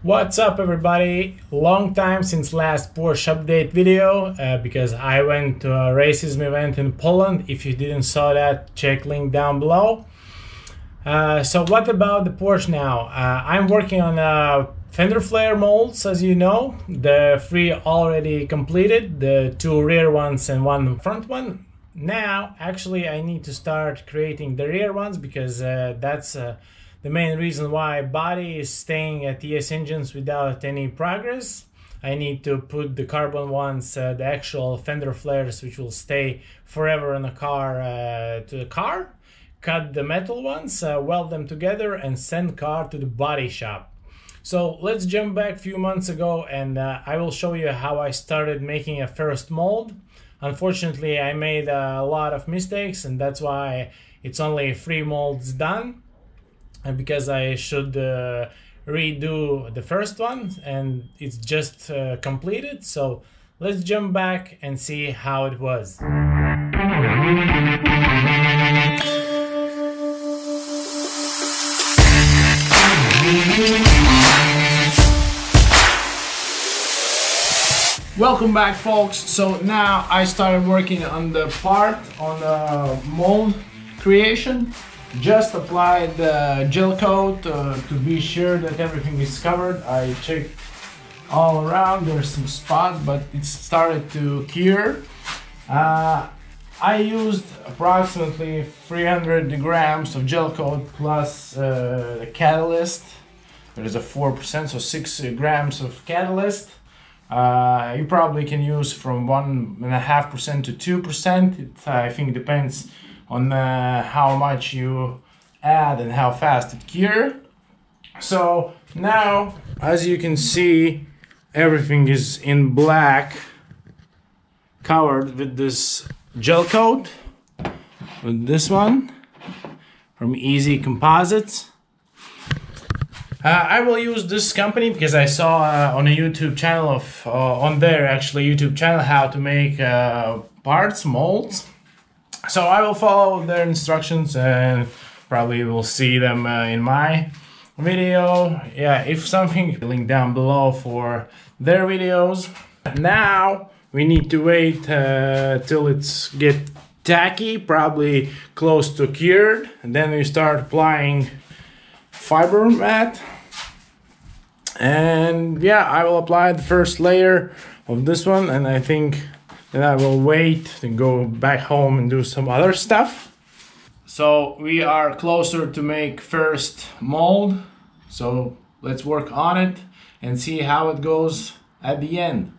What's up everybody? Long time since last Porsche update video because I went to a racism event in Poland. If you didn't saw that, check link down below. So what about the Porsche now? I'm working on fender flare molds, as you know. The three already completed, the two rear ones and one front one. Now actually I need to start creating the rear ones because that's the main reason why body is staying at TS engines without any progress. I need to put the carbon ones, the actual fender flares, which will stay forever in the car, to the car. Cut the metal ones, weld them together and send car to the body shop. So let's jump back a few months ago and I will show you how I started making a first mold. Unfortunately, I made a lot of mistakes and that's why it's only 3 molds done. And because I should redo the first one and it's just completed. So let's jump back and see how it was. Welcome back folks. So now I started working on the part, on the mold creation. Just applied the gel coat to be sure that everything is covered. I checked all around, there's some spots, but it started to cure. I used approximately 300 grams of gel coat plus the catalyst. There is a 4%, so 6 grams of catalyst. You probably can use from 1.5% to 2%. It, I think, depends on how much you add and how fast it cures. So now, as you can see, everything is in black, covered with this gel coat, with this one from Easy Composites. I will use this company because I saw on a YouTube channel of on their YouTube channel how to make parts, molds. So I will follow their instructions and probably will see them in my video. Yeah, if something, link down below for their videos. Now we need to wait till it's get tacky, probably close to cured, and then we start applying fiber mat. And yeah, I will apply the first layer of this one, and I think then I will wait to go back home and do some other stuff. So we are closer to make first mold. So let's work on it and see how it goes at the end.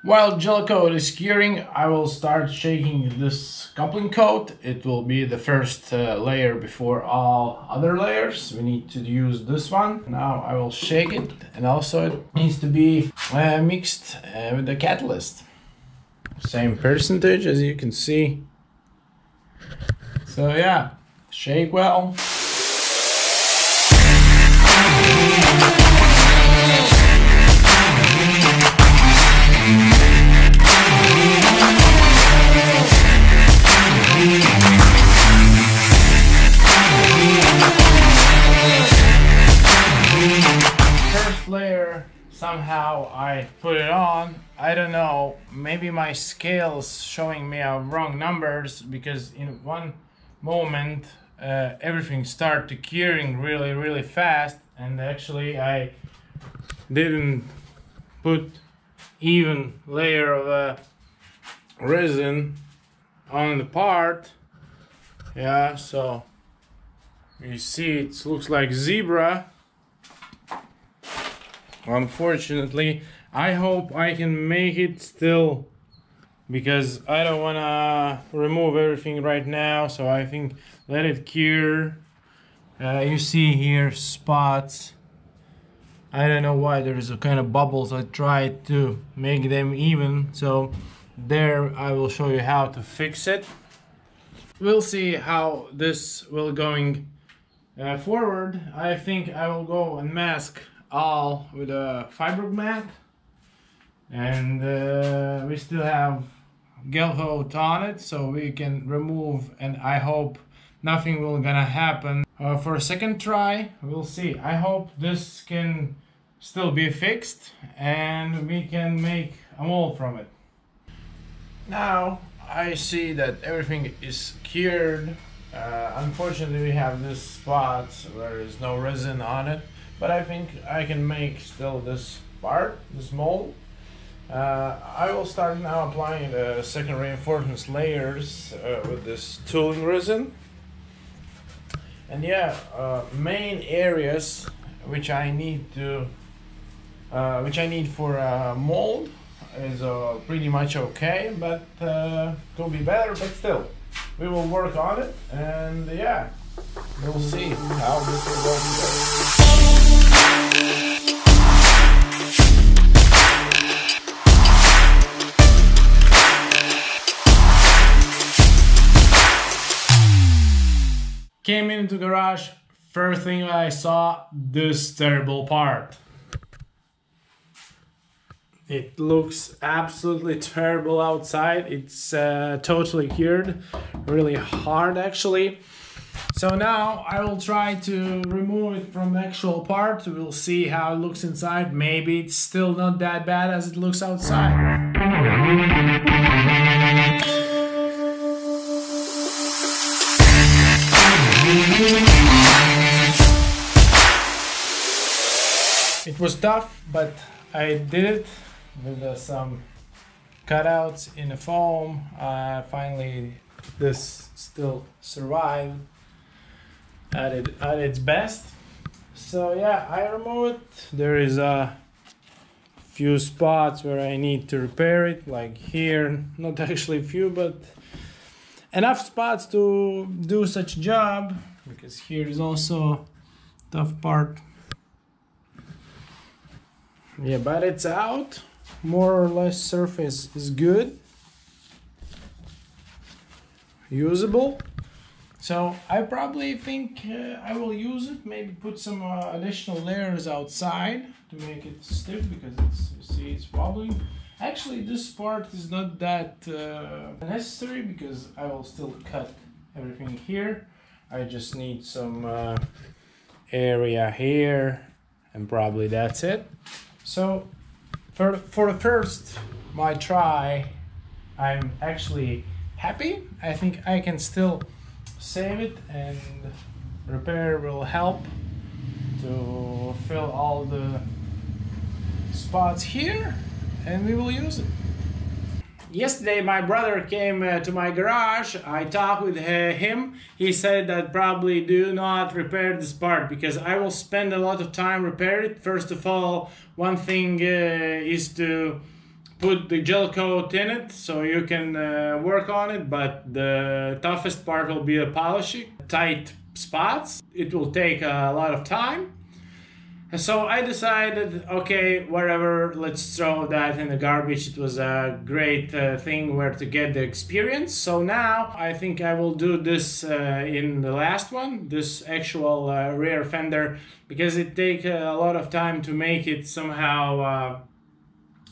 While gel coat is curing, I will start shaking this coupling coat. It will be the first layer before all other layers. We need to use this one. Now I will shake it, and also it needs to be mixed with the catalyst. Same percentage as you can see. So yeah, shake well. Somehow I put it on. I don't know, maybe my scale's showing me wrong numbers, because in one moment everything started curing really fast, and actually I didn't put even layer of resin on the part. Yeah, so you see it looks like zebra. Unfortunately, I hope I can make it still, because I don't want to remove everything right now, so I think let it cure. You see here spots. I don't know why there's a kind of bubbles. I tried to make them even, so there I will show you how to fix it. We'll see how this will going forward. I think I will go and mask all with a fiber mat, and we still have gel coat on it, so we can remove, and I hope nothing will gonna happen. For a second try, we'll see. I hope this can still be fixed and we can make a mold from it. Now I see that everything is cured. Unfortunately, we have this spot where there's no resin on it, but I think I can make still this part, this mold. I will start now applying the second reinforcement layers with this tooling resin. And yeah, main areas which I need for a mold is pretty much okay, but could be better. But still, we will work on it, and yeah, we'll see how this will go together. Came into the garage, first thing I saw, this terrible part. It looks absolutely terrible outside. It's totally cured, really hard actually. So now I will try to remove it from the actual part. We'll see how it looks inside. Maybe it's still not that bad as it looks outside. It was tough, but I did it with some cutouts in the foam. Finally, this still survived at its best. So yeah, I removed it. There is a few spots where I need to repair it, like here. Not actually a few, but enough spots to do such a job, because here is also a tough part. Yeah, but it's out. More or less surface is good, usable. So I probably think I will use it, maybe put some additional layers outside to make it stiff, because you see it's wobbling. Actually, this part is not that necessary, because I will still cut everything here. I just need some area here, and probably that's it. So for the first my try, I'm actually happy. I think I can still save it, and repair will help to fill all the spots here, and we will use it. Yesterday my brother came to my garage. I talked with him. He said that probably do not repair this part, because I will spend a lot of time repairing it. First of all, one thing is to put the gel coat in it so you can work on it, but the toughest part will be the polishing. Tight spots, it will take a lot of time. So I decided, okay, whatever, let's throw that in the garbage. It was a great thing where to get the experience. So now I think I will do this in the last one, this actual rear fender, because it takes a lot of time to make it somehow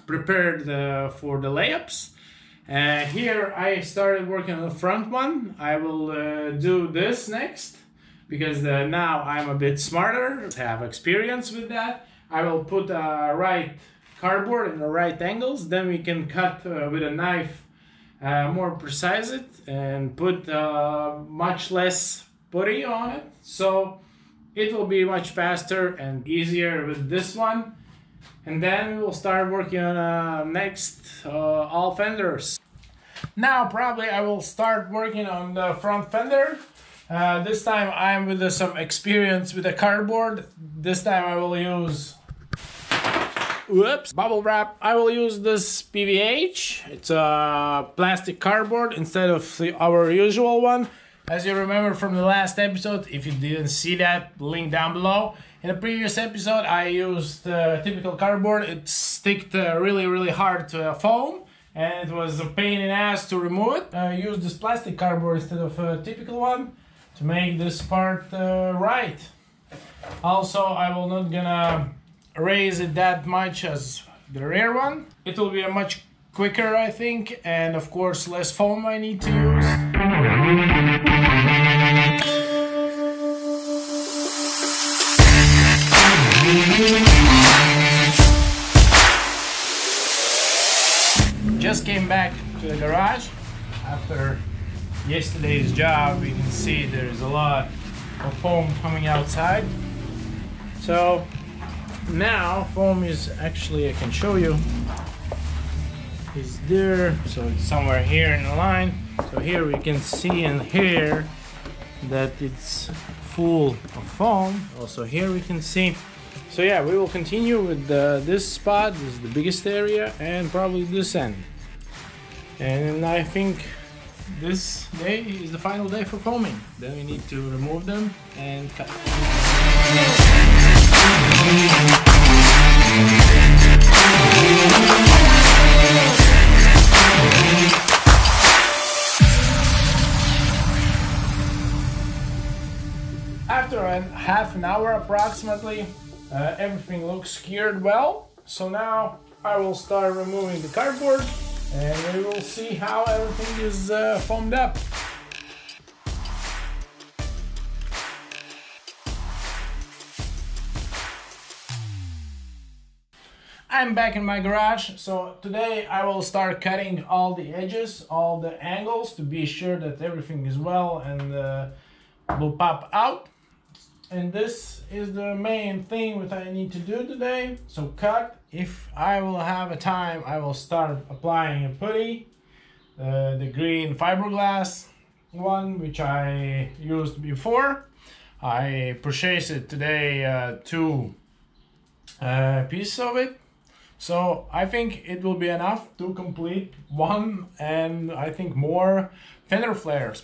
prepared for the layups. Here I started working on the front one. I will do this next, because now I'm a bit smarter, have experience with that. I will put a right cardboard in the right angles, then we can cut with a knife more precise it, and put much less putty on it. So it will be much faster and easier with this one. And then we will start working on next all fenders. Now probably I will start working on the front fender. This time I'm with some experience with the cardboard. This time I will use bubble wrap. I will use this PVH. It's a plastic cardboard instead of our usual one. As you remember from the last episode, if you didn't see that, link down below. In the previous episode I used typical cardboard. It sticked really hard to a foam, and it was a pain in the ass to remove it. I used this plastic cardboard instead of a typical one to make this part right. Also, I will not gonna raise it that much as the rear one. It will be a much quicker, I think, and of course less foam I need to use. Just came back to the garage after yesterday's job. We can see there's a lot of foam coming outside. So now foam is actually, I can show you, is there. So it's somewhere here in the line. So here we can see and hear that it's full of foam. Also here we can see. So yeah, we will continue with this spot. This is the biggest area, and probably this end. And I think this day is the final day for foaming. Then we need to remove them and cut. After half an hour approximately, everything looks cured well. So now I will start removing the cardboard, and we will see how everything is foamed up. I'm back in my garage, so today I will start cutting all the edges, all the angles, to be sure that everything is well and will pop out. And this is the main thing that I need to do today. So cut. If I will have a time, I will start applying a putty, the green fiberglass one, which I used before. I purchased it today, 2 pieces of it. So I think it will be enough to complete one, and I think more fender flares.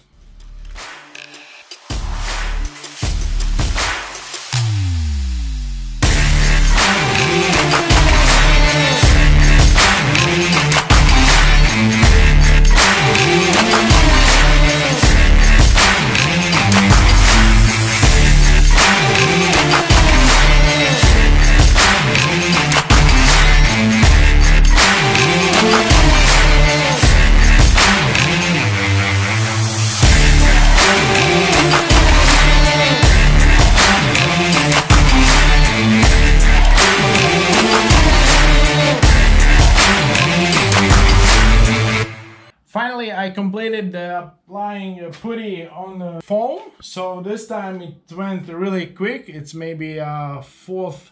Finally, I completed applying a putty on the foam. So this time it went really quick. It's maybe a 4th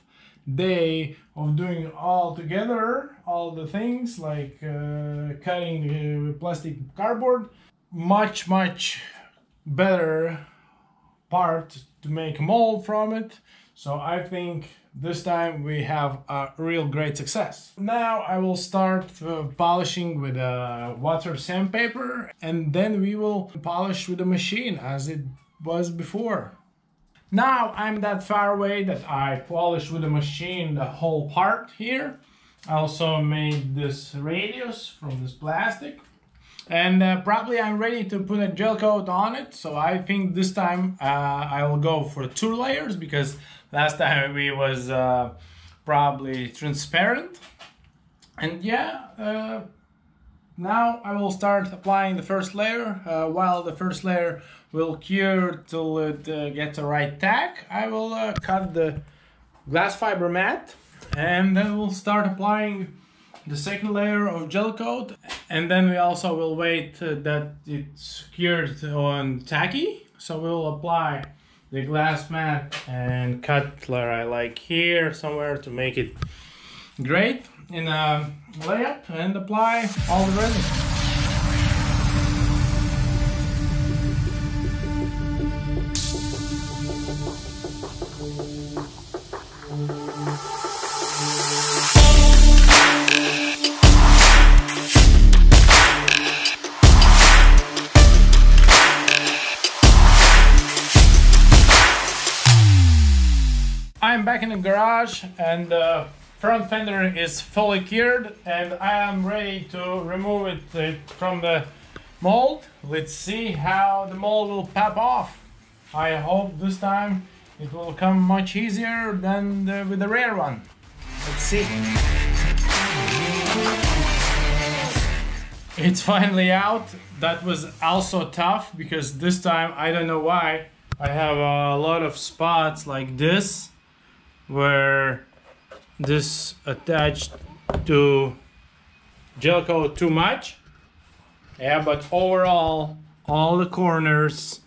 day of doing all together, all the things like cutting the plastic cardboard. Much better part to make mold from it. So I think this time we have a real great success. Now I will start polishing with a water sandpaper, and then we will polish with the machine as it was before. Now I'm that far away that I polish with the machine the whole part here. I also made this radius from this plastic. And probably I'm ready to put a gel coat on it. So I think this time I will go for 2 layers, because last time we was probably transparent. And yeah, now I will start applying the first layer. While the first layer will cure till it gets the right tack, I will cut the glass fiber mat, and then we'll start applying the second layer of gel coat. And then we also will wait that it's cured on tacky. So we'll apply the glass mat and cut where I like here somewhere to make it great in a layup, and apply all the resin. I'm back in the garage, and the front fender is fully cured, and I am ready to remove it from the mold. Let's see how the mold will pop off. I hope this time it will come much easier than with the rear one. Let's see. It's finally out. That was also tough, because this time, I don't know why, I have a lot of spots like this where this attached to gel coat too much. Yeah, but overall all the corners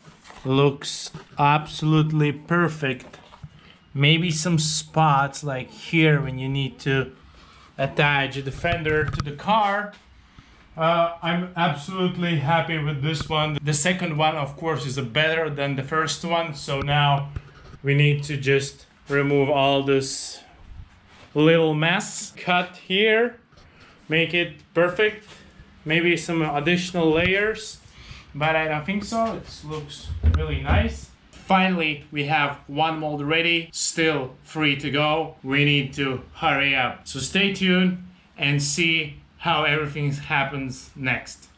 looks absolutely perfect. Maybe some spots like here when you need to attach the fender to the car. I'm absolutely happy with this one. The second one, of course, is better than the first one. So now we need to just remove all this little mess. Cut here, make it perfect. Maybe some additional layers, but I don't think so. It looks really nice. Finally, we have one mold ready, still free to go. We need to hurry up. So stay tuned and see how everything happens next.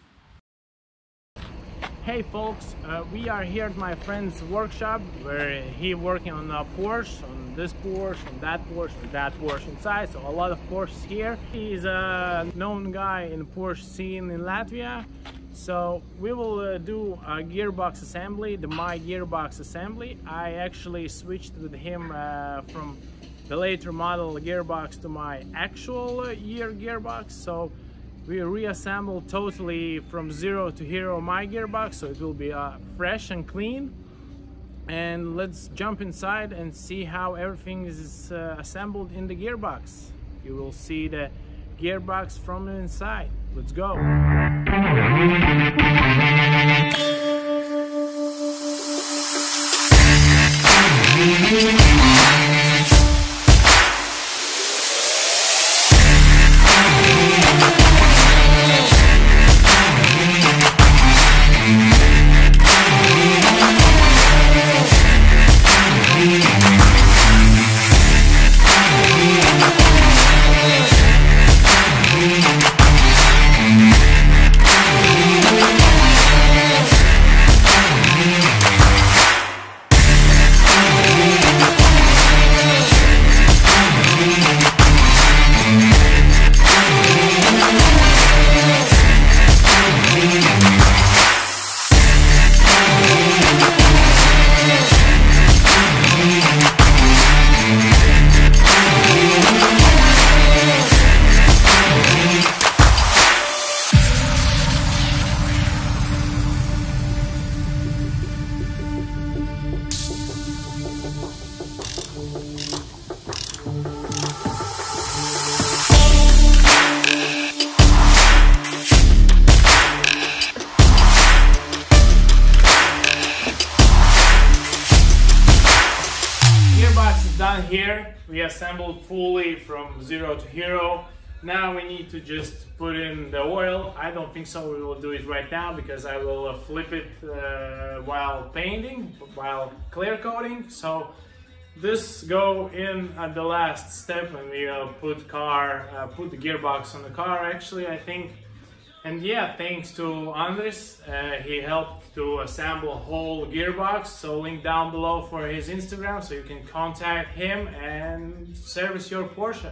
Hey folks, we are here at my friend's workshop where he working on a Porsche, on this Porsche, on that Porsche inside, so a lot of Porsches here. He's a known guy in the Porsche scene in Latvia, so we will do a gearbox assembly, my gearbox assembly. I actually switched with him from the later model gearbox to my actual year gearbox, so we reassembled totally from zero to hero my gearbox, so it will be fresh and clean. And let's jump inside and see how everything is assembled in the gearbox. You will see the gearbox from the inside. Let's go. Done here. We assembled fully from zero to hero. Now we need to just put in the oil. I don't think so we will do it right now because I will flip it while painting, while clear coating. So this go in at the last step when we put the gearbox on the car, actually, I think. And yeah, thanks to Andres, he helped to assemble a whole gearbox, so link down below for his Instagram so you can contact him and service your Porsche.